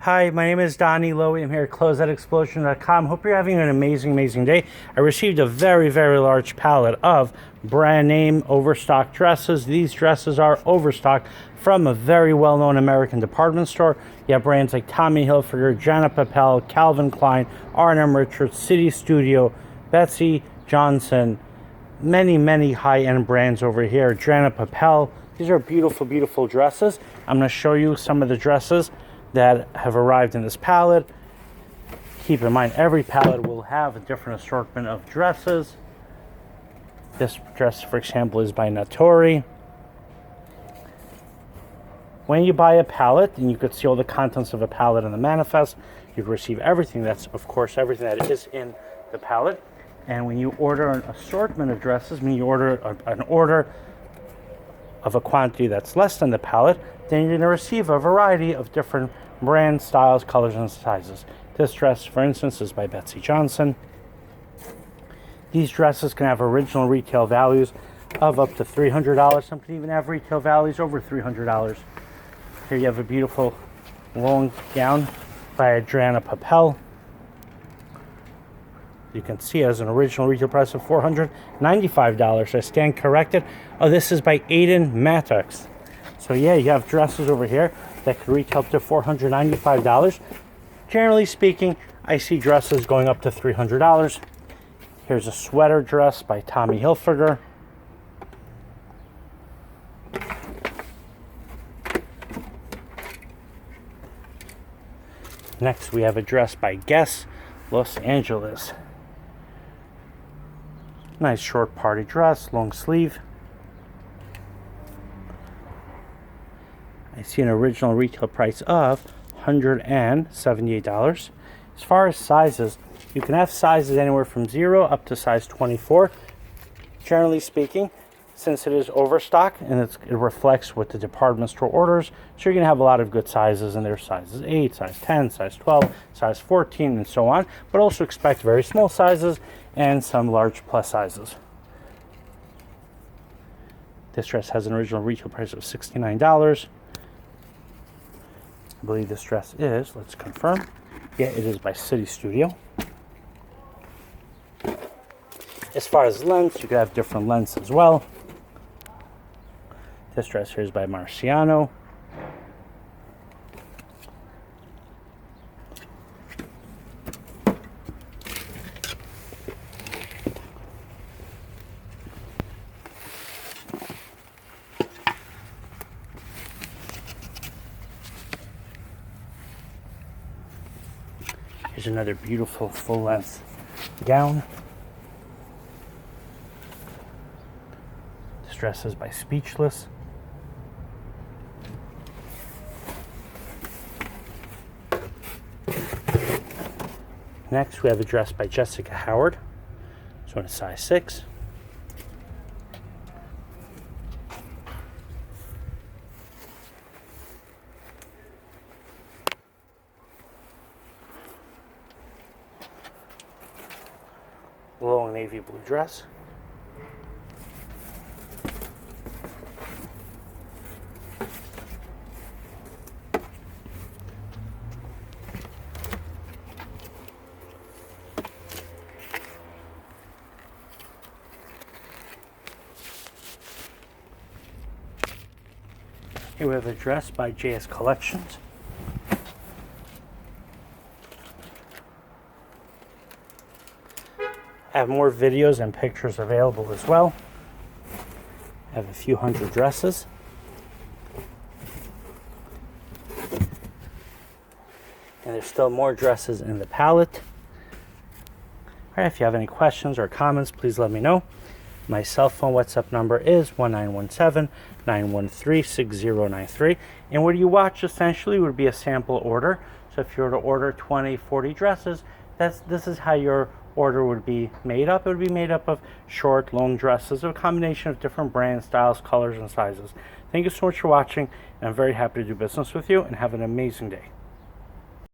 Hi, my name is Donnie Lowy. I'm here at Closeout Hope you're having an amazing day. I received a very large pallet of brand name overstock dresses. These dresses are overstock from a very well-known American department store. You have brands like Tommy Hilfiger, Papell, Calvin Klein, R&M Richards, City Studio, Betsy Johnson, many high-end brands over here. Papell. These are beautiful dresses. I'm going to show you some of the dresses that have arrived in this pallet. Keep in mind, every pallet will have a different assortment of dresses. This dress, for example, is by Natori. When you buy a pallet, and you could see all the contents of a pallet in the manifest, you can receive everything. That's, of course, everything that is in the pallet. And when you order an assortment of dresses, when you order an order of a quantity that's less than the pallet, then you're going to receive a variety of different brands, styles, colors, and sizes. This dress, for instance, is by Betsy Johnson. These dresses can have original retail values of up to $300. Some can even have retail values over $300. Here you have a beautiful long gown by Adrianna Papell. You can see it has an original retail price of $495. I stand corrected. Oh, this is by Aiden Mattox. So yeah, you have dresses over here that could retail up to $495. Generally speaking, I see dresses going up to $300. Here's a sweater dress by Tommy Hilfiger. Next, we have a dress by Guess, Los Angeles. Nice short party dress, long sleeve. I see an original retail price of $178. As far as sizes, you can have sizes anywhere from 0 up to size 24. Generally speaking, since it is overstock and it reflects what the department store orders, so you're going to have a lot of good sizes, and there's sizes 8, size 10, size 12, size 14, and so on. But also expect very small sizes and some large plus sizes. This dress has an original retail price of $69. I believe this dress is, let's confirm. Yeah, it is by City Studio. As far as lengths, you could have different lengths as well. This dress here is by Marciano. Here's another beautiful full-length gown. This dress is by Speechless. Next, we have a dress by Jessica Howard. This one is size 6. Long navy blue dress. Here we have a dress by JS Collections. I have more videos and pictures available as well. I have a few hundred dresses. And there's still more dresses in the pallet. All right, if you have any questions or comments, please let me know. My cell phone WhatsApp number is 1917-913-6093. And what you watch essentially would be a sample order. So if you were to order 20, 40 dresses, this is how your order would be made up. It would be made up of short, long dresses, a combination of different brands, styles, colors, and sizes. Thank you so much for watching, and I'm very happy to do business with you, and have an amazing day.